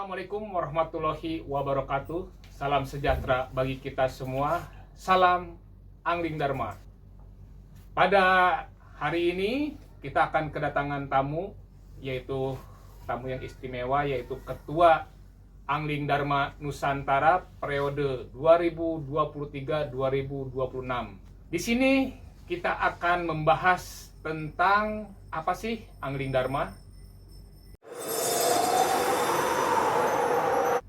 Assalamualaikum warahmatullahi wabarakatuh. Salam sejahtera bagi kita semua. Salam Angling Dharma. Pada hari ini kita akan kedatangan tamu, yaitu tamu yang istimewa, yaitu Ketua Angling Dharma Nusantara periode 2023-2026. Di sini kita akan membahas tentang apa sih Angling Dharma.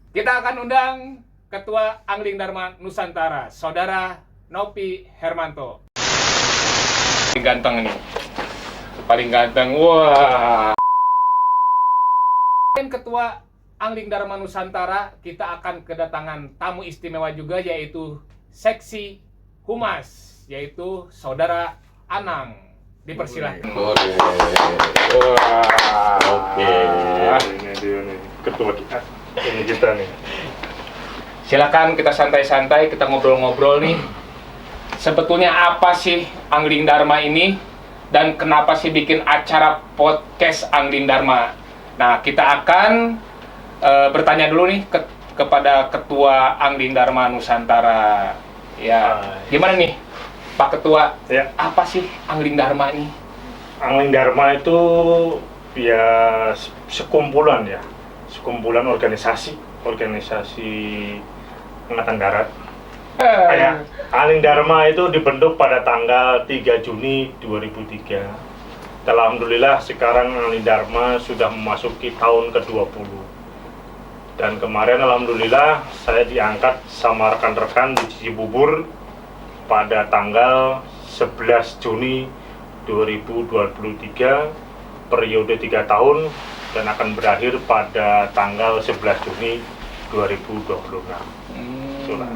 Kita akan undang Ketua Angling Dharma Nusantara, Saudara Nopi Hermanto. Paling ganteng ini, paling ganteng. Wah. Ketua Angling Dharma Nusantara, kita akan kedatangan tamu istimewa juga, yaitu Seksi Humas, yaitu Saudara Anang. Dipersilahkan. Wah. Oke. Ini dia nih, ketua kita. Ini kita nih. Silakan kita santai-santai, kita ngobrol-ngobrol nih. Sebetulnya apa sih Angling Dharma ini dan kenapa sih bikin acara podcast Angling Dharma? Nah, kita akan bertanya dulu nih kepada Ketua Angling Dharma Nusantara. Ya, gimana nih Pak Ketua? Ya. Apa sih Angling Dharma ini? Angling Dharma itu ya sekumpulan ya. Sekumpulan organisasi Angkatan Darat. Kayak Angling Dharma itu dibentuk pada tanggal 3 Juni 2003. Alhamdulillah sekarang Angling Dharma sudah memasuki tahun ke-20. Dan kemarin alhamdulillah saya diangkat sama rekan-rekan di Cibubur pada tanggal 11 Juni 2023, periode 3 tahun, dan akan berakhir pada tanggal 11 Juni 2026.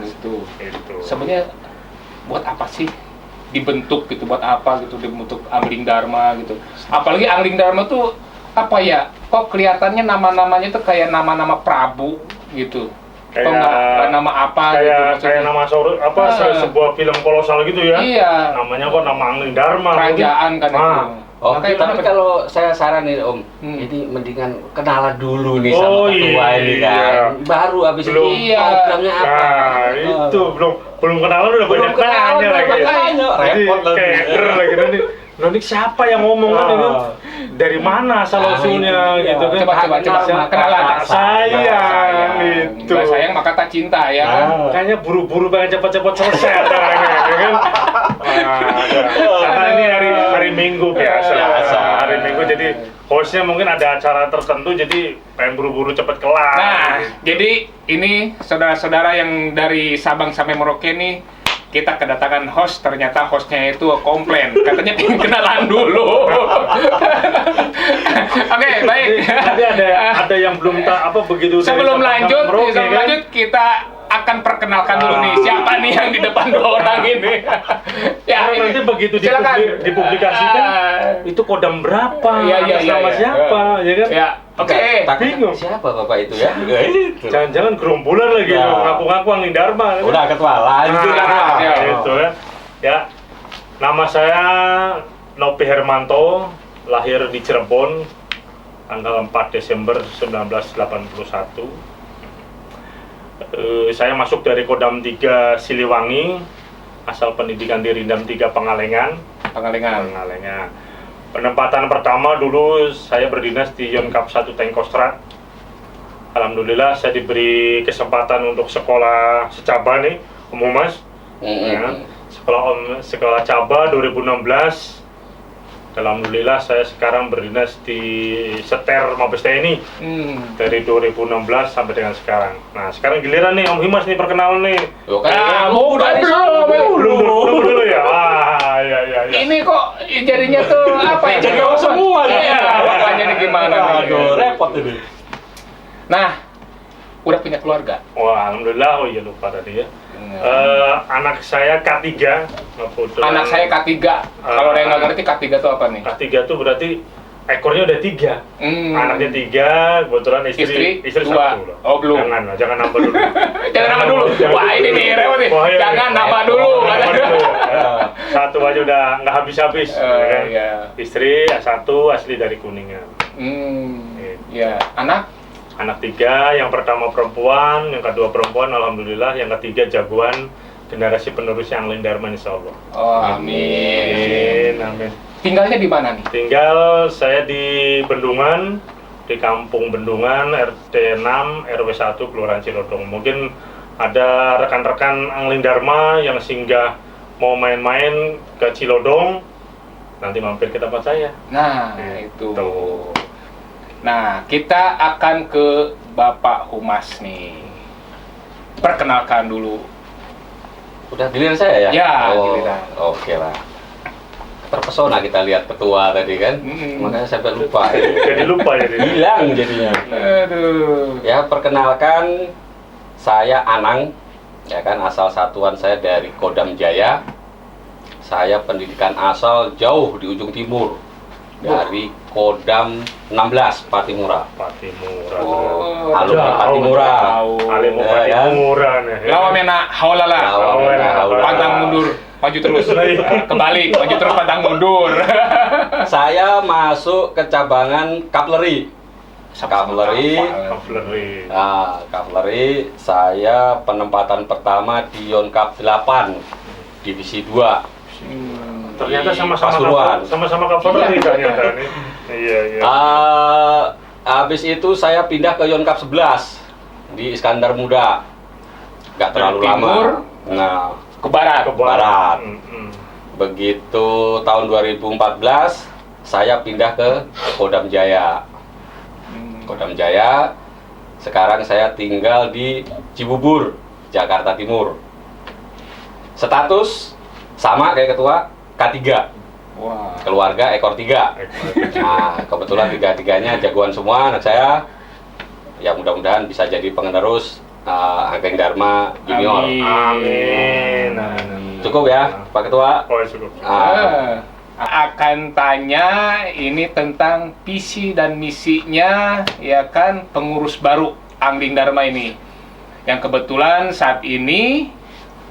Itu. Itu. Sebenarnya buat apa sih dibentuk gitu? Buat apa gitu dibentuk Angling Dharma gitu? Apalagi Angling Dharma tuh apa ya? Kok kelihatannya nama-namanya tuh kayak nama-nama Prabu gitu. Kok nggak nama apa gitu? Kayak nama sebuah film kolosal gitu ya? Iya. Namanya kok nama Angling Dharma. Kerajaan kan itu. Oh, Makanya tapi kalau saya saranin Om, ini mendingan kenalan dulu nih sama ketua ini kan. Baru habis itu programnya apa? Nah, itu belum kenalan udah banyak nanya lagi. Repot lagi nanti. Nanti siapa yang ngomong kan itu? Dari mana asal usulnya gitu kan? Coba kenalan. Sayang itu. Nggak sayang maka tak cinta ya kan? Kayaknya buru-buru pengen cepat-cepat selesai acaranya, ya kan? Karena ini hari Minggu biasa. Hari Minggu jadi hostnya mungkin ada acara tertentu jadi pengen buru-buru cepat kelar. Nah, jadi ini saudara-saudara yang dari Sabang sampai Merauke nih, kita kedatangan host, ternyata hostnya itu komplain, katanya pengen kenalan dulu. Oke, baik. Nanti ada yang belum begitu. Sebelum lanjut, kita akan perkenalkan dulu nih siapa nih yang di depan dua orang ini. Ya, nanti begitu dipublikasikan itu kodam berapa, sama siapa, ya kan? Ya, oke. Bingung. Siapa Bapak itu ya? Jangan-jangan gerombolan lagi, ngaku-ngaku Angling Dharma. Udah ketua lanjut gitu ya. Ya, nama saya Nopi Hermanto, lahir di Cirebon, tanggal 4 Desember 1981. Saya masuk dari Kodam 3 Siliwangi, asal pendidikan di Rindam 3 Pangalengan. Penempatan pertama dulu saya berdinas di Yonkap 1 Tengkostrat. Alhamdulillah saya diberi kesempatan untuk sekolah secaba nih, Om Humas. Ya, sekolah Caba 2016. Alhamdulillah saya sekarang berdinas di Seter Mabes TNI dari 2016 sampai dengan sekarang. Nah sekarang giliran nih Om Himas nih perkenalan nih. Belum dulu ya. Ya. Ini kok jadinya tuh apa ya? Jadi semua nih. Makanya nih gimana nih? Repot ini. Nah, udah punya keluarga? Wah, alhamdulillah. Oh iya lupa tadi ya. Anak saya K3. Anak saya K3. Kalau ada yang nggak ngerti K3 itu apa nih? K3 itu berarti ekornya udah 3. Anaknya 3, kebetulan istri 1 loh. Oh belum. Jangan nambah dulu. Jangan nambah dulu. Wah ini nih repot nih. Jangan nambah dulu. Satu aja udah nggak habis-habis. Kan? Iya. Istri 1 asli dari Kuningan. Ya, anak? Anak 3, yang pertama perempuan, yang kedua perempuan, alhamdulillah, yang ketiga jagoan generasi penerusnya Angling Dharma insyaallah. Oh, amin. Amin. Tinggalnya di mana nih? Tinggal saya di Bendungan, di Kampung Bendungan, RT 6, RW 1, Kelurahan Cilodong. Mungkin ada rekan-rekan Angling Dharma yang singgah mau main-main ke Cilodong, nanti mampir ke tempat saya. Nah, itu. Nah, kita akan ke Bapak Humas nih. Perkenalkan dulu. Udah giliran saya ya? Ya, giliran. Oke lah. Terpesona kita lihat ketua tadi kan, makanya sampai lupa. Jadi lupa ya. Hilang jadinya. Aduh. Ya, perkenalkan saya Anang, ya kan, asal satuan saya dari Kodam Jaya. Saya pendidikan asal jauh di ujung timur, dari Kodam 16 Patimura. Patimura. Oh, Alumni Patimura. Alumni Ya, Patimura nih. Lawa mena haulala. Pantang mundur, maju terus. Kembali, maju terus, pantang mundur. Saya masuk ke cabangan Kavaleri. Kavaleri. Kavaleri. Saya penempatan pertama di Yonkap 8, Divisi 2. Ternyata Di sama-sama Pasuruan. Kavaleri ternyata nih. Iya. Habis itu saya pindah ke Yonkap 11 di Iskandar Muda. Gak terlalu Dari timur lama. Nah, ke barat. Barat. Begitu tahun 2014 saya pindah ke Kodam Jaya. Kodam Jaya. Sekarang saya tinggal di Cibubur, Jakarta Timur. Status sama kayak ketua, K3. Wah. Keluarga ekor 3. Nah, kebetulan tiga-tiganya jagoan semua anak saya. Ya mudah-mudahan bisa jadi penerus Angling Dharma Junior. Amin. Cukup ya, Pak Ketua? Oh, cukup. Akan tanya ini tentang visi dan misinya, ya kan, pengurus baru Angling Dharma ini. Yang kebetulan saat ini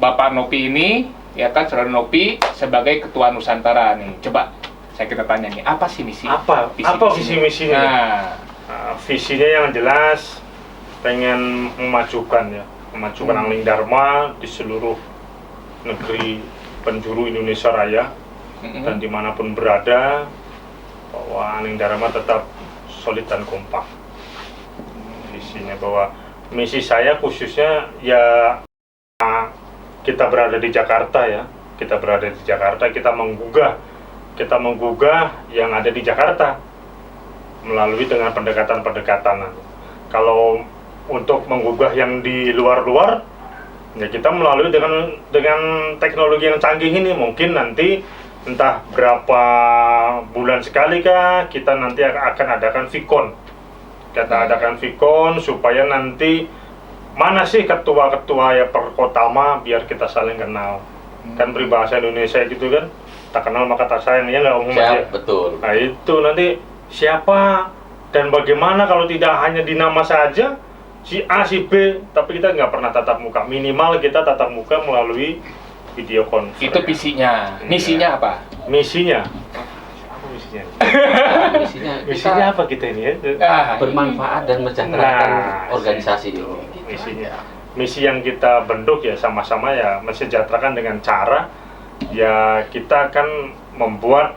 Bapak Nopi ini, ya kan, Saudara Nopi sebagai Ketua Nusantara nih. Coba kita tanya nih, apa sih misi? Apa visi misinya? Visinya yang jelas pengen memajukan Angling Dharma di seluruh negeri penjuru Indonesia Raya. Dan dimanapun berada, bahwa Angling Dharma tetap solid dan kompak. Visinya bahwa misi saya khususnya ya, kita berada di Jakarta ya, kita menggugah yang ada di Jakarta melalui dengan pendekatan-pendekatan. Kalau untuk menggugah yang di luar-luar, ya kita melalui dengan teknologi yang canggih ini. Mungkin nanti entah berapa bulan sekali kah kita nanti akan adakan Vicon. Kita adakan Vicon supaya nanti mana sih ketua-ketua ya perkotama, biar kita saling kenal. Kan peribahasa Indonesia gitu kan, tak kenal maka tak sayang, ya nggak umum aja. Betul. Nah itu nanti siapa dan bagaimana kalau tidak hanya di nama saja, si A, si B, tapi kita nggak pernah tatap muka. Minimal kita tatap muka melalui video conference. Itu visinya. Misinya apa? Misinya? Apa misinya? Misinya apa kita ini ya? Bermanfaat dan mensejahterakan organisasi ini. Misinya. Misi yang kita bentuk ya sama-sama ya mensejahterakan dengan cara ya kita akan membuat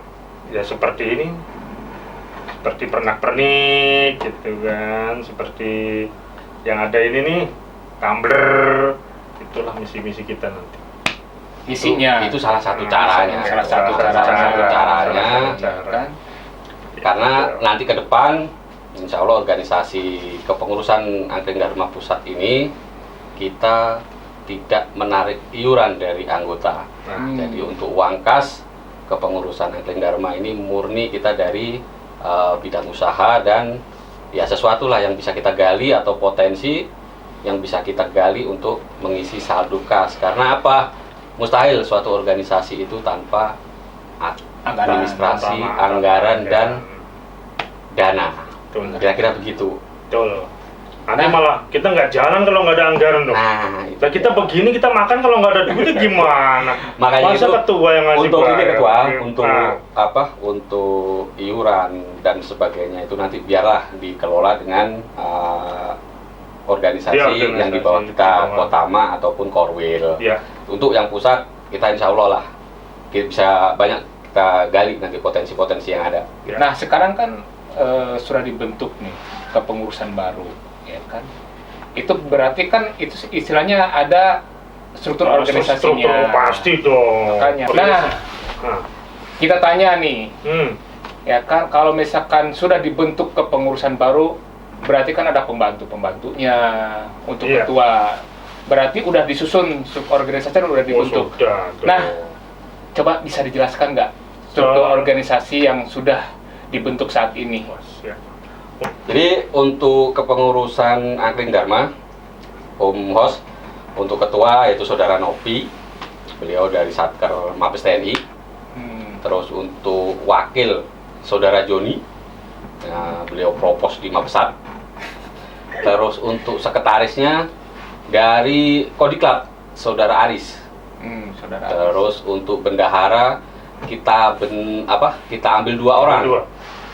ya seperti ini, seperti pernak-pernik gitu kan, seperti yang ada ini nih, tumbler. Itulah misi-misi kita nanti. Misinya itu salah satu caranya. Salah satu caranya. Kan? Karena nanti ke depan insya Allah organisasi kepengurusan Angling Dharma Pusat ini kita tidak menarik iuran dari anggota. Jadi untuk uang kas kepengurusan Angling Dharma ini murni kita dari bidang usaha, dan ya sesuatu lah yang bisa kita gali atau potensi yang bisa kita gali untuk mengisi saldo kas. Karena apa? Mustahil suatu organisasi itu tanpa administrasi, anggaran dan dana. Kira-kira begitu. Betul. Nanti malah kita nggak jalan kalau nggak ada anggaran dong. Nah, kita begini, kita makan kalau nggak ada duitnya gimana? Makanya masa itu ketua yang ngasih untuk ini ketua, untuk nah. untuk iuran dan sebagainya itu nanti biarlah dikelola dengan organisasi Ya, yang di bawah kita, Kotama ataupun Korwil. Ya. Untuk yang pusat, kita insya Allah lah bisa banyak kita gali nanti potensi-potensi yang ada. Ya. Nah sekarang kan sudah dibentuk nih kepengurusan baru, ya kan? Itu berarti kan itu istilahnya ada struktur organisasinya. Struktur pasti dong. Makanya. Nah, kita tanya nih, Hmm. ya kan kalau misalkan sudah dibentuk kepengurusan baru, berarti kan ada pembantu-pembantunya untuk Iya. ketua. Berarti udah disusun organisasi udah dibentuk. Sudah, Nah, coba bisa dijelaskan nggak struktur organisasi yang sudah dibentuk saat ini? Ya. Jadi untuk kepengurusan Angkring Dharma, Om Host, untuk ketua yaitu Saudara Nopi, beliau dari Satker Mabes TNI. Terus untuk wakil Saudara Joni, beliau Propos di Mabesat. Terus untuk sekretarisnya dari Kodiklat, Saudara Aris. Saudara. Terus untuk bendahara kita ambil 2 orang.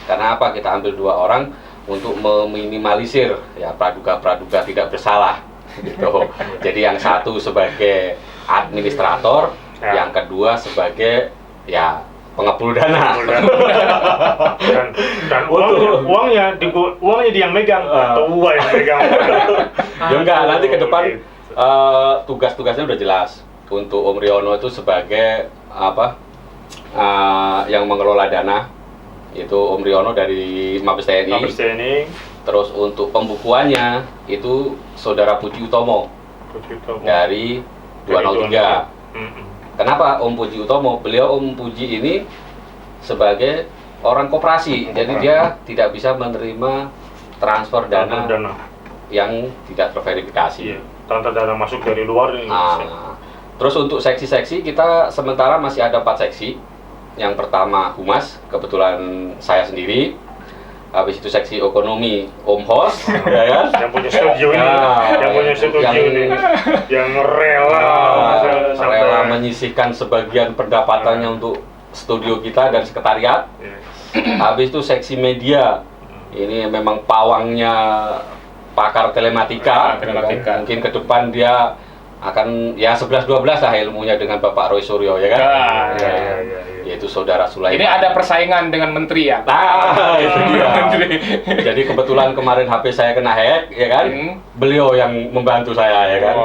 Karena apa? Kita ambil 2 orang untuk meminimalisir ya praduga-praduga tidak bersalah gitu. Jadi yang satu sebagai administrator, yang kedua sebagai ya pengepul dana. dan uangnya dia yang megang, tua yang megang. Ya enggak, nanti ke depan tugas-tugasnya udah jelas. Untuk Om Riono itu sebagai yang mengelola dana, itu Om Riono dari Mabes TNI. Terus untuk pembukuannya itu Saudara Puji Utomo dari 203. Kenapa Om Puji Utomo? Beliau Om Puji ini sebagai orang koperasi, jadi dia tidak bisa menerima transfer dana yang tidak terverifikasi. Transfer dana masuk dari luar ini. Terus untuk seksi-seksi kita sementara masih ada 4 seksi. Yang pertama Humas, kebetulan saya sendiri. Habis itu seksi ekonomi Om Host, ya kan? Yang punya studio ini, yang rela menyisihkan sebagian pendapatannya untuk studio kita dan sekretariat. Habis itu seksi media, ini memang pawangnya pakar telematika. Mungkin ke depan dia akan ya 11-12 lah ilmunya dengan Bapak Roy Suryo, ya kan? Yaitu Saudara Sulaiman. Ini ada persaingan dengan menteri ya? Itu dia. Jadi kebetulan kemarin HP saya kena hack, ya kan? Beliau yang membantu saya, ya kan?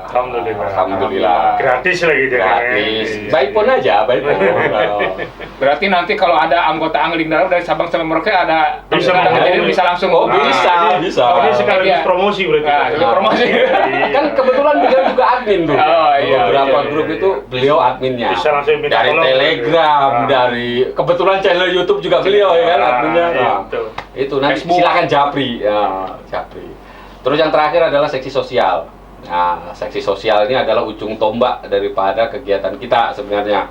Alhamdulillah. Gratis lagi dia. Gratis. Baik pun aja, baik pun. Berarti nanti kalau ada anggota Angling Dharma dari Sabang sampai Merauke bisa langsung. Oh, bisa. Ini sekaligus promosi berarti. Promosi. Kan kebetulan beliau juga admin tuh. Beberapa grup itu beliau adminnya. Bisa langsung minta dari Telegram, dari kebetulan channel YouTube juga beliau, ya kan, adminnya. Itu nanti Facebook. silakan japri. Japri. Terus yang terakhir adalah seksi sosial. Nah, seksi sosial ini adalah ujung tombak daripada kegiatan kita sebenarnya.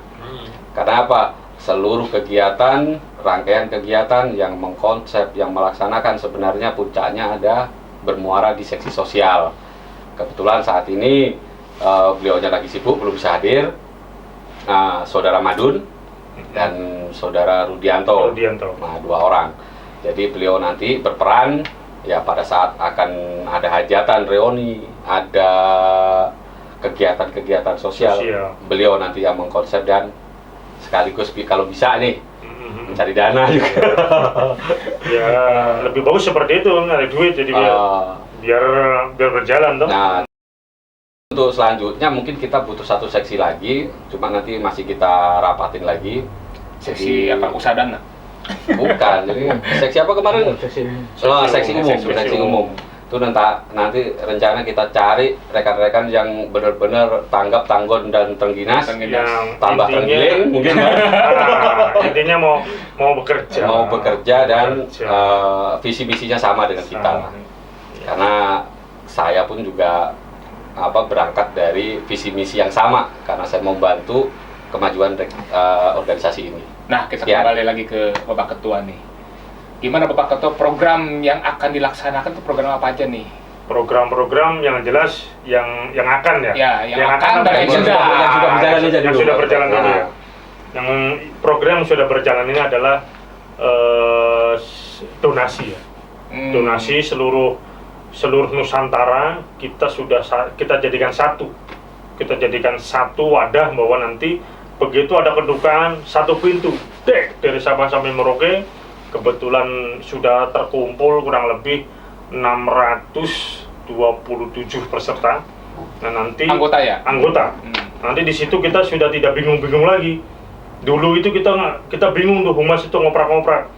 Karena apa? Seluruh kegiatan, rangkaian kegiatan yang mengkonsep, yang melaksanakan sebenarnya puncaknya ada bermuara di seksi sosial. Kebetulan saat ini beliaunya lagi sibuk, belum bisa hadir. Saudara Madun dan Saudara Rudianto. Nah, 2 orang. Jadi beliau nanti berperan ya pada saat akan ada hajatan reuni, ada kegiatan-kegiatan sosial. Beliau nanti yang mengkonsep dan sekaligus kalau bisa nih mencari dana juga. Ya lebih bagus seperti itu, nggak ada duit jadi biar berjalan toh. Nah, untuk selanjutnya mungkin kita butuh 1 seksi lagi, cuma nanti masih kita rapatin lagi. Seksi apa? Usaha dana? Bukan, jadi seksi apa kemarin? Seksi umum. Itu nanti rencana kita cari rekan-rekan yang benar-benar tanggap, tanggon dan tengginas. Tambah tenggiling mungkin kan? Intinya mau bekerja dan visi misinya sama dengan kita. Karena saya pun juga berangkat dari visi misi yang sama karena saya membantu kemajuan organisasi ini. Nah, kita kembali lagi ke Bapak Ketua nih. Gimana Bapak Ketua, program yang akan dilaksanakan itu program apa aja nih? Program-program yang jelas yang akan ya. Yang akan dan yang sudah berjalan dulu ya. Yang program yang sudah berjalan ini adalah donasi ya. Donasi seluruh seluruh Nusantara kita jadikan satu. Kita jadikan satu wadah bahwa nanti begitu ada kedukaan satu pintu dari Sabang sampai Merauke, kebetulan sudah terkumpul kurang lebih 627 peserta. Nah nanti anggota ya? Anggota. Nanti di situ kita sudah tidak bingung-bingung lagi. Dulu itu kita bingung tuh, humas itu ngoprak-ngoprak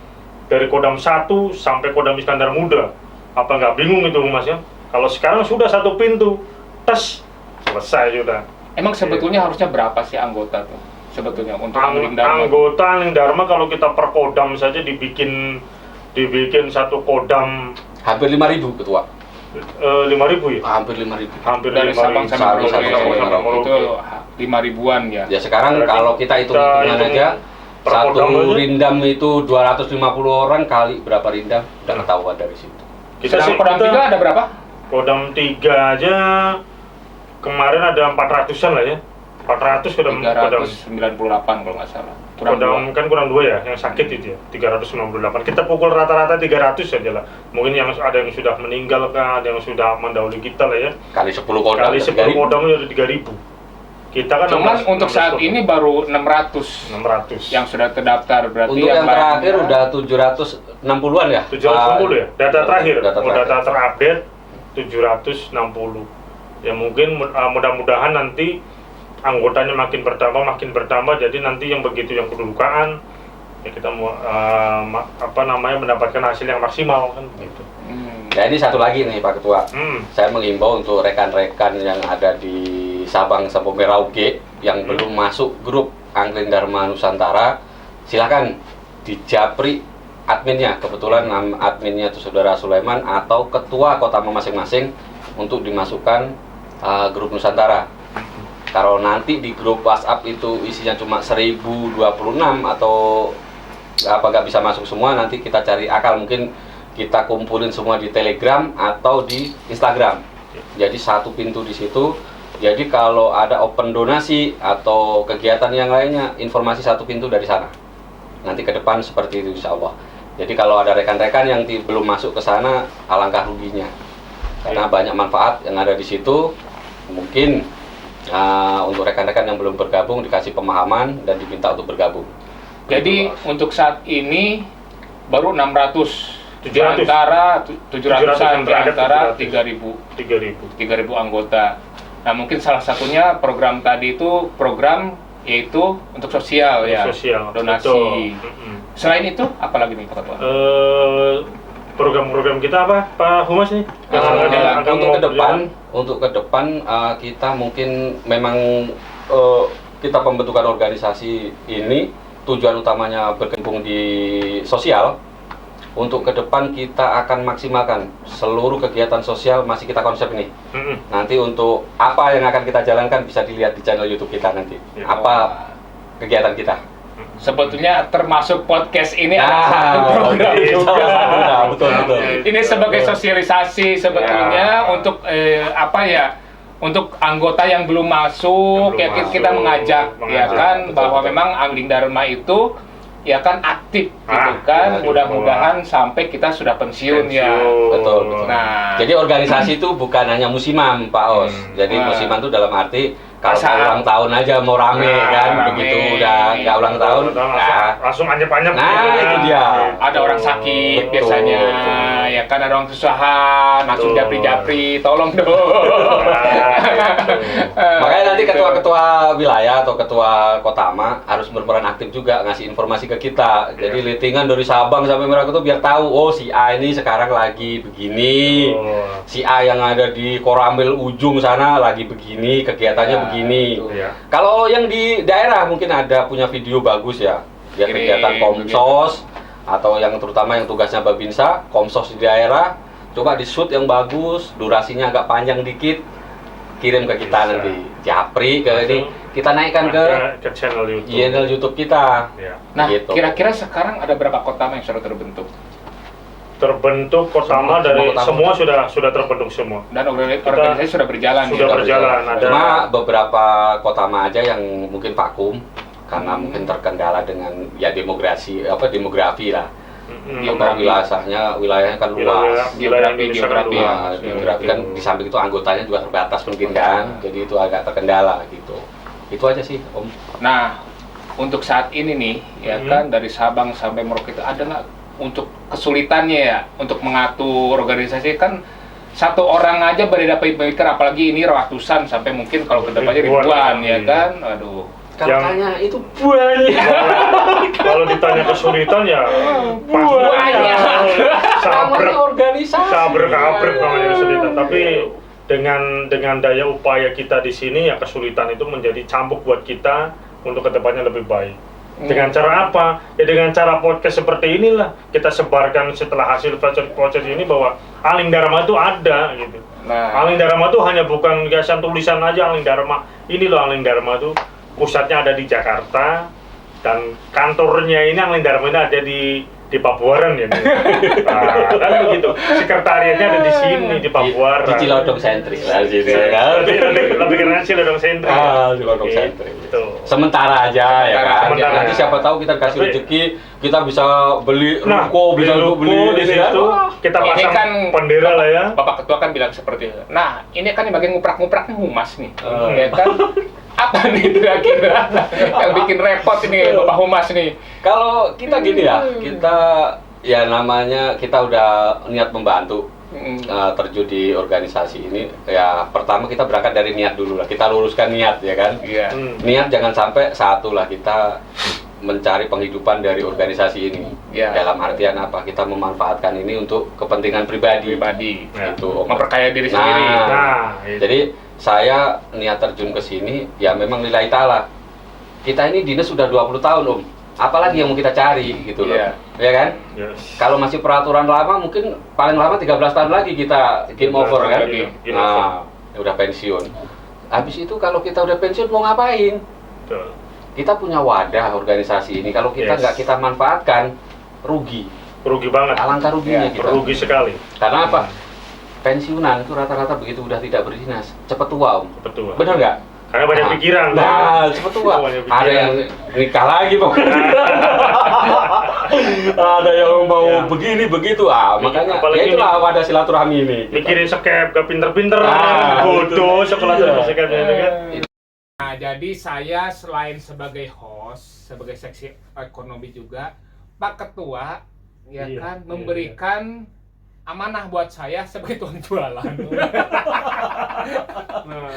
dari Kodam 1 sampai Kodam Iskandar Muda. Apa nggak bingung itu humasnya? Kalau sekarang sudah satu pintu, tes selesai sudah. Emang sebetulnya harusnya berapa sih anggota tuh? Sebetulnya untuk Angling Dharma? Anggota Angling Dharma kalau kita per kodam saja dibikin satu kodam Hampir 5.000 ketua. 5.000 ya? Hampir 5.000. Hampir Dari 5.000. Sabang sampai Merauke itu Merauke. 5.000-an ya. Ya sekarang Berarti kalau kita hitung-hitungan hitung aja, per kodam satu aja. rindam itu 250 orang kali berapa rindam, udah ketahuan dari situ. Sedang Kodam 3 ada berapa? Kodam 3 aja kemarin ada 400-an lah ya. 400 kodam 398 kalau nggak salah. Kurang kodam kan kurang 2 ya, yang sakit itu ya, 398. Kita pukul rata-rata 300 saja lah. Mungkin yang ada yang sudah meninggal kan, ada yang sudah mendahului kita lah ya. Kali 10 kodam. Kali 10 kodam itu ada 3.000. Kita kan Cuman 16 untuk saat ini baru 600 600. yang sudah terdaftar, berarti Untuk yang terakhir lainnya- udah 760-an ya? 760 ya, data terakhir, Data data terupdate 760. Ya mungkin mudah-mudahan nanti anggotanya makin bertambah, jadi nanti yang begitu yang kedudukan ya kita mau mendapatkan hasil yang maksimal kan begitu. Nah ini satu lagi nih Pak Ketua, saya mengimbau untuk rekan-rekan yang ada di Sabang sampai Merauke yang belum masuk grup Angling Dharma Nusantara, silakan dijapri adminnya, kebetulan adminnya itu Saudara Sulaiman atau ketua kota masing-masing untuk dimasukkan grup Nusantara. Kalau nanti di grup WhatsApp itu isinya cuma 1026 atau nggak bisa masuk semua, nanti kita cari akal, mungkin kita kumpulin semua di Telegram atau di Instagram. Jadi satu pintu di situ. Jadi kalau ada open donasi atau kegiatan yang lainnya, informasi satu pintu dari sana. Nanti ke depan seperti itu insya Allah. Jadi kalau ada rekan-rekan yang belum masuk ke sana, alangkah ruginya. Karena banyak manfaat yang ada di situ. Mungkin untuk rekan-rekan yang belum bergabung dikasih pemahaman dan diminta untuk bergabung. Jadi untuk saat ini baru 600 700. antara 700-an di antara 3.000 3.000 anggota. Nah mungkin salah satunya program tadi itu program yaitu untuk sosial ya, sosial, donasi. betul. Selain itu apalagi nih Pak Ketua? Program-program kita apa Pak Humas nih? Untuk ke depan kita mungkin memang kita pembentukan organisasi ini tujuan utamanya berkecimpung di sosial. Untuk ke depan kita akan maksimalkan seluruh kegiatan sosial, masih kita konsep ini. Nanti untuk apa yang akan kita jalankan bisa dilihat di channel YouTube kita nanti. Ya. Apa kegiatan kita? Sebetulnya termasuk podcast ini ada satu program juga. Betul. Ini sebagai sosialisasi sebetulnya untuk untuk anggota yang belum masuk, kita mengajak ya kan bahwa memang Angling Dharma itu ya kan aktif gitu kan, mudah-mudahan sampai kita sudah pensiun ya. Betul. Nah, jadi organisasi itu bukan hanya musiman Pak Os. Jadi musiman itu dalam arti kalau mau ulang tahun aja mau rame kan, begitu udah nggak ulang tahun, langsung anyep-anyep. Nah itu dia. Ada orang sakit biasanya, ya kan ada orang kesusahan, langsung japri-japri, tolong dong. Makanya nanti ketua-ketua wilayah atau ketua kotama harus berperan aktif juga ngasih informasi ke kita. Jadi listingan dari Sabang sampai Merauke itu biar tahu, oh si A ini sekarang lagi begini, si A yang ada di Koramil ujung sana lagi begini, kegiatannya begini. Kalau yang di daerah mungkin ada punya video bagus ya, biar kegiatan Komsos atau yang terutama yang tugasnya Babinsa, Komsos di daerah, coba di shoot yang bagus, durasinya agak panjang dikit, kirim ke kita nanti, japri ke ini, kita naikkan ke channel YouTube kita. Nah, gitu. kira-kira sekarang ada berapa kotama yang sudah terbentuk? Terbentuk kotama dari semua sudah terbentuk semua. Dan organisasi sudah berjalan. Sudah berjalan. Cuma beberapa kotama aja yang mungkin vakum karena mungkin terkendala dengan ya demografi lah. wilayahnya kan luas. Geografi Ya, geografi kan di samping itu anggotanya juga terbatas mungkin kan, jadi itu agak terkendala gitu. Itu aja sih Om. Nah, untuk saat ini nih, ya kan dari Sabang sampai Merauke itu ada nggak untuk kesulitannya ya untuk mengatur organisasi kan satu orang aja berbeda pemikiran, apalagi ini ratusan sampai mungkin kalau kedepannya ribuan ya kan, aduh. Katanya itu banyak. Kalau ditanya kesulitan ya Banyak. Namanya organisasi. Sabrek-abrek namanya kesulitan. Tapi dengan daya upaya kita di sini ya kesulitan itu menjadi cambuk buat kita untuk kedepannya lebih baik. Dengan cara apa? Ya dengan cara podcast seperti inilah kita sebarkan setelah hasil proses ini bahwa Angling Dharma itu ada gitu. Nah, Angling Dharma itu hanya bukan gagasan tulisan aja. Angling Dharma ini loh, Angling Dharma itu pusatnya ada di Jakarta dan kantornya ini Angling Dharma ini ada di Pabuaran ya. Nah, kan begitu. Sekretariatnya ada di sini di Pabuaran. Di Cilodong sentris lah sini. Lebih keren Cilodong sentris. Cilodong sentris. Itu. Sementara aja ya kan. Sementara. Nanti siapa tahu kita kasih rezeki, kita bisa beli Nah, ruko, bisa beli di ya. situ. Kita ini pasang kan bendera lah ya. Bapak Ketua kan bilang seperti itu. Nah, ini kan yang bagian nguprak-nguprak nih humas nih, ya kan? Apa nih kira-kira yang bikin repot ini Bapak Humas nih? Kalau kita gini ya, kita ya namanya kita udah niat membantu terjun di organisasi ini. Ya pertama kita berangkat dari niat dulu lah, kita luruskan niat ya kan. Iya. Niat jangan sampai satu lah kita mencari penghidupan dari organisasi ini. Ya. Dalam artian apa? Kita memanfaatkan ini untuk kepentingan pribadi. Ya. Itu Memperkaya diri sendiri. Nah, itu. Jadi saya niat terjun ke sini ya memang lillahi ta'ala. Kita ini dinas sudah 20 tahun Om. Apalagi yang mau kita cari gitu loh. Iya. Ya kan? Yes. Kalau masih peraturan lama mungkin paling lama 13 tahun lagi kita game over kan. Game over. Nah, udah pensiun. Habis itu kalau kita udah pensiun mau ngapain? Betul. Kita punya wadah organisasi ini. Kalau kita nggak kita manfaatkan, rugi. Rugi banget. Alangkah ruginya Ya, kita. Rugi sekali. Karena apa? Pensiunan itu rata-rata begitu udah tidak berdinas, cepet tua Om. Betul. Benar nggak? Karena banyak pikiran. Nah, cepet tua. Banyak pikiran. Ada yang nikah lagi pokoknya. Ada yang mau begini begitu. Makanya Apalagi ya itulah wadah silaturahmi ini. Mikirin skep, gak pinter-pinter, Nah, bodoh, sekolah Iya. skep gitu kan. Nah, jadi saya selain sebagai host, sebagai seksi ekonomi juga, Pak Ketua ya Iya, kan iya, memberikan amanah buat saya sebagai tukang jualan. Nah,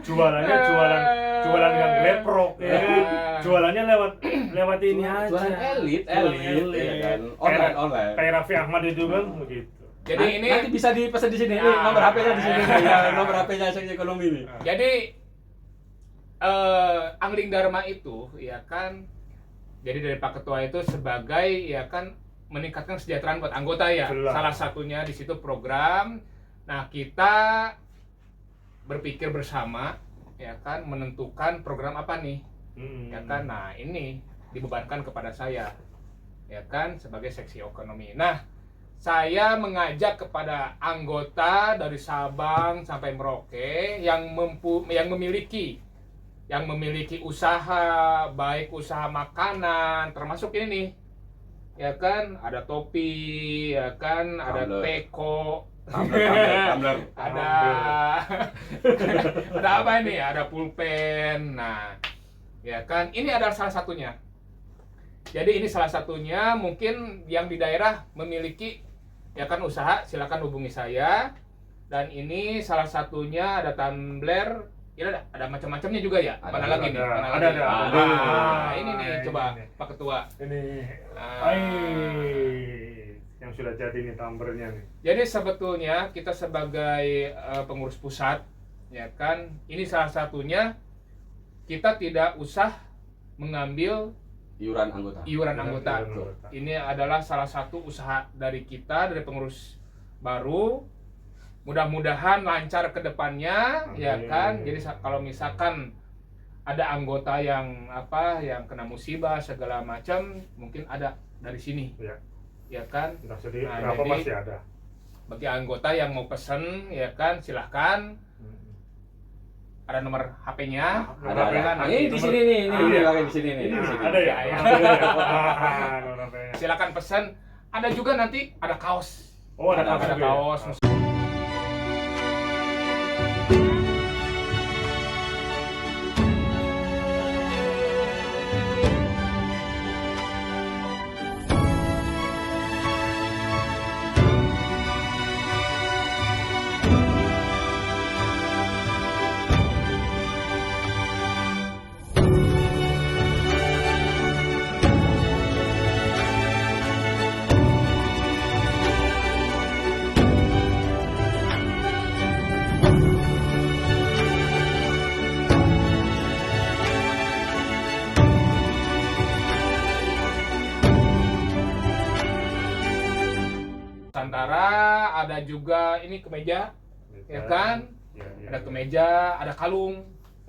jualannya jualan yang gleprok ya kan. Jualannya lewat ini aja. Jualan elit, Elit. ya kan. Online. Kayak Raffi Ahmad itu kan begitu. Jadi ini nanti bisa dipesan di sini. Nah. Nomor HP-nya di sini. Ya, nomor HP-nya seksi ekonomi nih. jadi Angling Dharma itu ya kan, jadi dari Pak Ketua itu sebagai ya kan meningkatkan kesejahteraan buat anggota ya. Jelas. Salah satunya di situ program. Nah, kita berpikir bersama ya kan menentukan program apa nih. Ya kan. Nah, ini dibebankan kepada saya. Ya kan sebagai seksi ekonomi. Nah, saya mengajak kepada anggota dari Sabang sampai Merauke yang memiliki usaha, baik usaha makanan, termasuk ini nih. Ya kan, ada topi, ya kan, ada Tumbler. teko, Tumbler. ada ada apa ini? Ada pulpen. Nah, ya kan, ini adalah salah satunya. Jadi ini salah satunya, mungkin yang di daerah memiliki ya kan usaha, silakan hubungi saya. Dan ini salah satunya ada tumbler. Ini ada macam-macamnya juga ya. Ada, Mana lagi nih? Mana ada. lagi? Ada. Nah, ini nih Ini coba nih. Pak Ketua. Ini Nah. yang sudah jadi nih tumblernya nih. Jadi sebetulnya kita sebagai pengurus pusat, ya kan, ini salah satunya kita tidak usah mengambil Iuran anggota. iuran anggota. Iuran anggota. Ini adalah salah satu usaha dari kita, dari pengurus baru. Mudah-mudahan lancar ke depannya, ya kan. Jadi kalau misalkan ada anggota yang kena musibah segala macam, mungkin ada dari sini, Ya. ya kan. Nah, jadi Nah, berapa jadi- pasti ada. Bagi anggota yang mau pesen, ya kan, silahkan. Ada nomor HP-nya. Ada. kan, Nah, nanti ini di nomor- sini nih, ini Ah, pakai di sini nih. Ini Di sini. ada ya? Ya, ya. Ada ya? Ah, nomor HP-nya. Silakan pesan. ada juga nanti ada kaos. Oh, ada Ada kaos juga ya? kaos. Nusantara, ada juga ini kemeja, ya kan? Ya, ya, Ada ya. kemeja, ada kalung.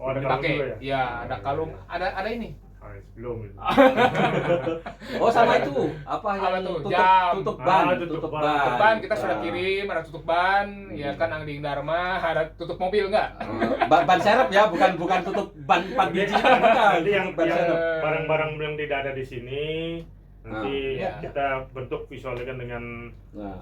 Oh, ada dipakai. kalung juga ya? Ya, ada Ya, kalung. ya. Ada ini. Belum itu. Oh sama itu apa yang Apa tuh? tutup Jam. tutup ban, Tutup tutup ban. ban. Tutup ban kita sudah Nah. kirim, ada tutup ban, ya kan Angling Dharma, ada tutup mobil nggak? Ban serep ya, bukan tutup ban 4 biji, bukan. Nanti yang Ban serep. barang-barang yang tidak ada di sini nanti ya. kita bentuk visualkan dengan Nah.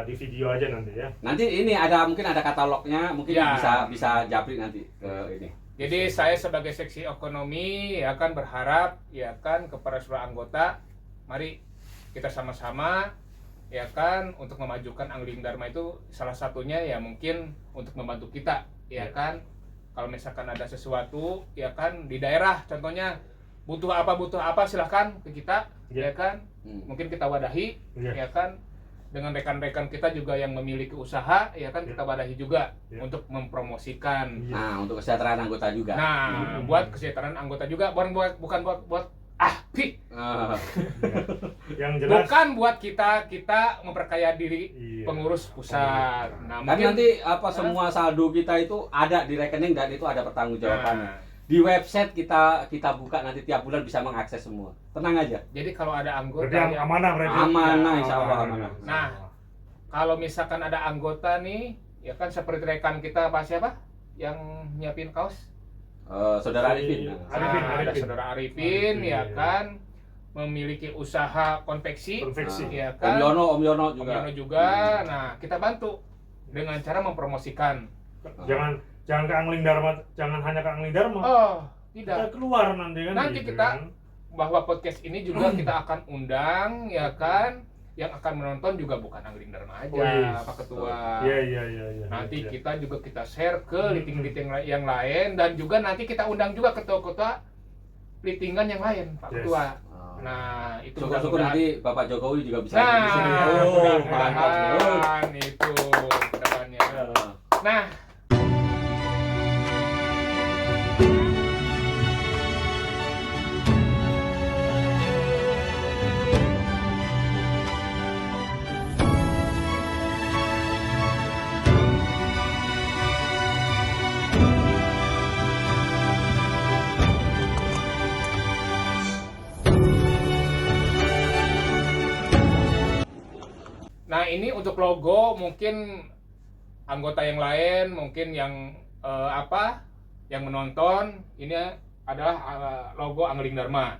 di video aja nanti ya. Nanti ini mungkin ada katalognya, mungkin Ya. bisa japri nanti ke ini. Jadi saya sebagai seksi ekonomi ya kan berharap ya kan kepada seluruh anggota, mari kita sama-sama ya kan untuk memajukan Angling Dharma itu salah satunya ya mungkin untuk membantu kita ya kan. Kalau misalkan ada sesuatu ya kan di daerah contohnya butuh apa silahkan ke kita ya kan. Mungkin kita wadahi ya kan. Dengan rekan-rekan kita juga yang memiliki usaha ya kan kita wadahi juga untuk mempromosikan. Nah, untuk kesejahteraan anggota juga. Nah, buat kesejahteraan anggota juga, bukan buat Yang jelas bukan buat kita memperkaya diri Iya. pengurus pusat. Nah, Kan nanti semua saldo kita itu ada di rekening dan itu ada pertanggungjawabannya. Nah, Di website kita buka nanti tiap bulan bisa mengakses semua. Tenang aja. jadi kalau ada anggota berarti yang amanah berarti. Amanah, insya Allah amanah. Nah, kalau misalkan ada anggota nih, ya kan seperti rekan kita siapa yang nyiapin kaos? Saudara Arifin. Arifin, Nah, ada Arifin. saudara Arifin ya Arifin. kan memiliki usaha konveksi. Konveksi. Ya Om kan? Yono Om juga. Yono juga. Nah, kita bantu dengan cara Jangan ke Angling Dharma, jangan hanya ke Angling Dharma. Oh, Kita tidak. keluar nanti kan. Nanti gitu kita kan. bahwa podcast ini juga kita akan undang ya kan, yang akan menonton juga bukan Angling Dharma aja, Wih. Pak Ketua. Iya. Nanti Iya. kita share ke liting-liting yang lain dan juga nanti kita undang juga ketua-ketua litingan yang lain, Pak Yes. Ketua. Nah, itu Syukur-syukur mudah-mudahan. nanti Bapak Jokowi juga bisa Nah, di sini. Oh, mantap. mudah-mudahan itu kedepannya. Nah, nah ini untuk logo mungkin anggota yang lain mungkin yang yang menonton ini adalah logo Angling Dharma.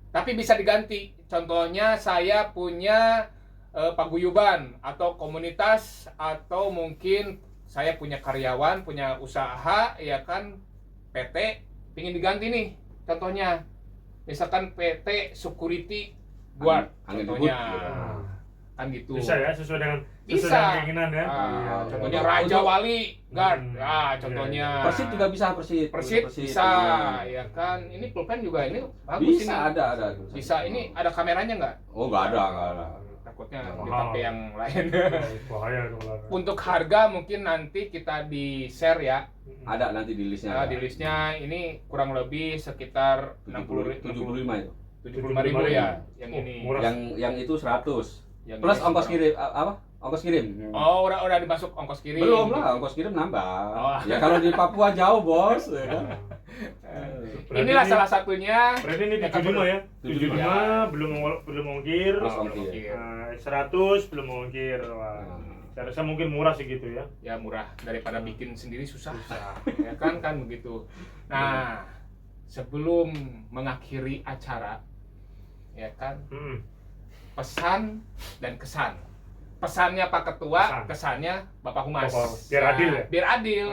Tapi bisa diganti. Contohnya saya punya paguyuban atau komunitas atau mungkin saya punya karyawan, punya usaha ya kan PT pingin diganti nih. Contohnya misalkan PT Security Guard Angin contohnya. Debut. Kan gitu. Bisa ya sesuai dengan Bisa. keinginan ya. Ah, Iya. contohnya Untuk- Raja Wali Guard. Iya, Contohnya. Persit juga bisa Persit. Persit bisa, Iya. ya kan. Ini pulpen juga ini bagus Bisa ini. ada. Bisa. Ini ada kameranya nggak? Oh, nggak ada. Takutnya Mahal. dipakai yang lain. Bahaya itu kalau. Untuk harga mungkin nanti kita di share ya. Ada nanti di listnya. Nah, di listnya ini kurang lebih sekitar 75 itu. 75.000 ya yang Oh, ini. murah. Yang itu 100. Yang Plus ini ongkos kurang. kirim apa? Ongkos kirim. Oh, udah dimasuk ongkos kirim. Belum lah, ongkos kirim nambah. Oh. Ya kalau di Papua jauh, Bos. Ya kan? Berarti Inilah ini- salah satunya. Berarti ini Ya kan, 75 ya? 75. 75 belum ongkir. Plus Oh, ongkir. ongkir. 100 belum ongkir. Wah. Saya rasa mungkin murah sih gitu ya. Ya murah daripada bikin sendiri susah. Ya kan begitu. Nah, sebelum mengakhiri acara ya kan pesan dan kesan. Pesannya Pak Ketua, Pesan. kesannya Bapak Humas. Biar adil ya? Biar adil.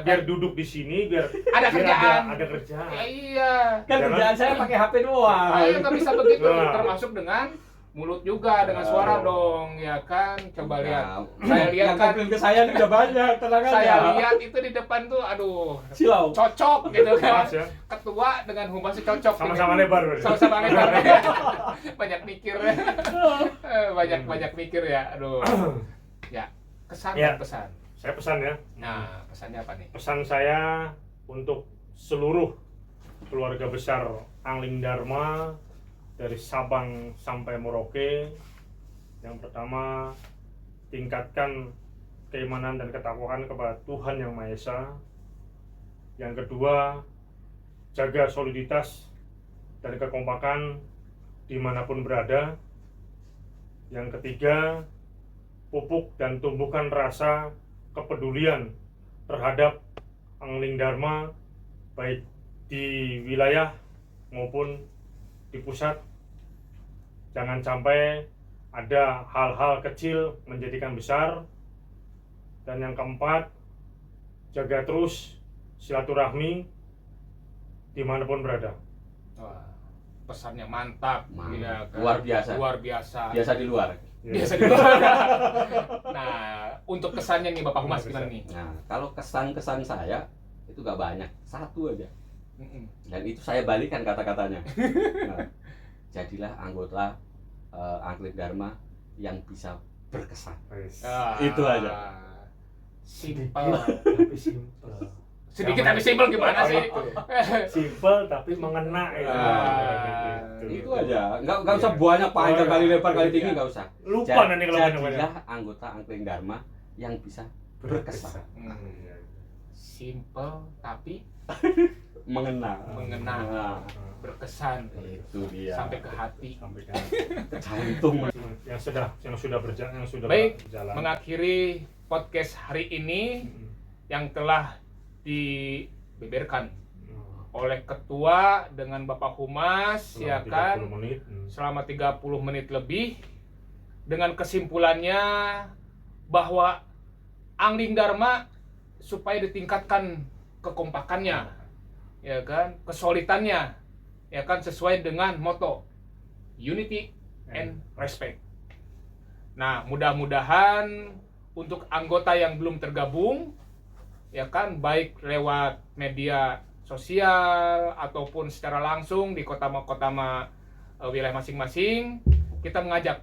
Biar duduk di sini biar Ada kerjaan. ada kerjaan. Ya, iya. Kan kerjaan saya pakai HP doang. Ayo nggak bisa begitu, Nah. termasuk dengan mulut juga, dengan suara dong, ya kan? Coba lihat. Nah, Saya lihat Yang kan, komplain ke saya ini udah banyak, tenang aja. saya lihat itu di depan tuh, aduh, Silau. cocok gitu kan. Pas ya. Ketua dengan humas itu cocok. Sama-sama ini. lebar berarti. Sama-sama lebar. Banyak mikir. Banyak mikir ya, aduh. Ya, kesan Ya. dan pesan. Saya pesan ya. Nah, pesannya apa nih? Pesan saya untuk seluruh keluarga besar Angling Dharma dari Sabang sampai Merauke. Yang pertama, tingkatkan keimanan dan ketakwaan kepada Tuhan Yang Maha Esa. Yang kedua, jaga soliditas dan kekompakan dimanapun berada. Yang ketiga, pupuk dan tumbuhkan rasa kepedulian terhadap Angling Dharma baik di wilayah maupun di pusat. Jangan sampai ada hal-hal kecil menjadikan besar. Dan yang keempat, jaga terus silaturahmi dimanapun berada. Wah, pesannya mantap. Mantap. Ya, kan? Luar biasa. Luar biasa. biasa di luar. Biasa di luar. Nah, untuk kesannya nih Bapak Humas gimana nih? Nah, kalau kesan-kesan saya itu gak banyak, satu aja. Mm-mm. Dan itu saya balikan kata-katanya. Nah, jadilah anggota Angling Dharma yang bisa berkesan. Ah, Itu aja. Simpel. Tapi simple. Sedikit tapi simpel gimana sih? Simple tapi mengena ya. Itu aja. Nggak usah banyak panjang kali lebar kali tinggi, nggak usah. Lupa nanti kalau banyak-banyak. Jadilah anggota Angling Dharma yang bisa berkesan, Simpel tapi mengena. mengena, berkesan. Itu dia. Sampai ke hati. Sampai ke Jantung. yang sudah berjalan, yang sudah Baik, berjalan. mengakhiri podcast hari ini yang telah dibeberkan oleh ketua dengan Bapak Humas, ya kan, 30 menit. selama 30 menit lebih, dengan kesimpulannya bahwa Angling Dharma supaya ditingkatkan kekompakannya, ya kan, kesolidannya, ya kan, sesuai dengan moto Unity and Respect. Nah, mudah-mudahan untuk anggota yang belum tergabung, ya kan, baik lewat media sosial ataupun secara langsung di kota-kota wilayah masing-masing, kita mengajak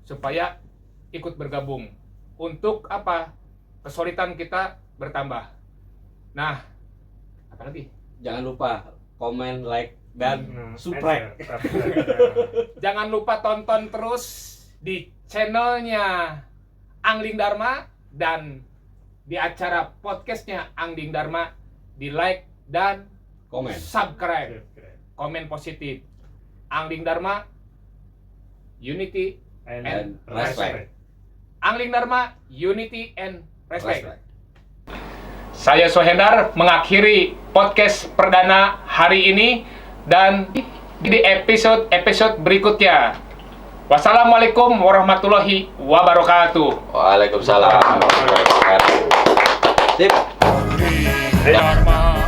supaya ikut bergabung untuk apa? Kesulitan kita bertambah. Nah, apa lagi? Jangan lupa komen, like, dan subscribe. Jangan lupa tonton terus di channelnya Angling Dharma dan di acara podcastnya Angling Dharma, di like dan Komen. subscribe, komen positif. Angling Dharma, Unity and Respect. Angling Dharma, Unity and Respect. Saya Sohendar mengakhiri podcast perdana hari ini dan di episode berikutnya. Wassalamualaikum warahmatullahi wabarakatuh. Waalaikumsalam. Sip. Dharma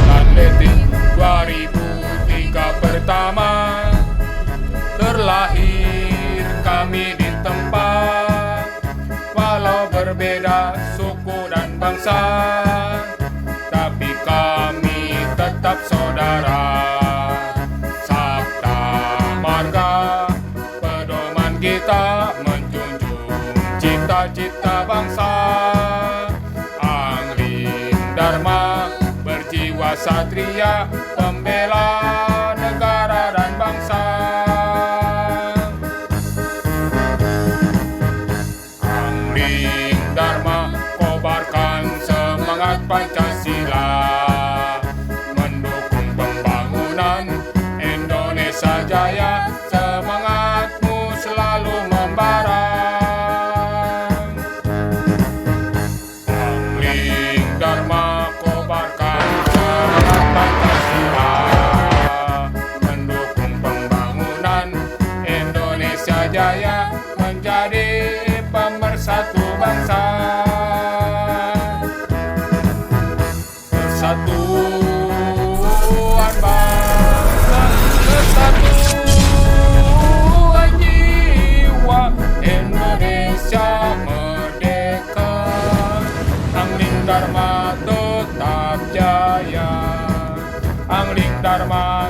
Atletik 2003 pertama, terlahir kami di tempat, walau berbeda suku dan bangsa, tapi kami tetap saudara. Sabta marga pedoman kita, menjunjung cita-cita bangsa. Angling Dharma berjiwa satria, pembela negara dan bangsa. Angling Dharma kobarkan semangat Pancasila, mendukung pembangunan Indonesia Jaya, semangatmu selalu membara. Angling Dharma kobarkan semangat Pancasila, mendukung pembangunan Indonesia jaya menjadi pemersatu bangsa. Persatuan bangsa, persatuan jiwa, Indonesia merdeka, Angling Dharma tetap jaya, Angling Dharma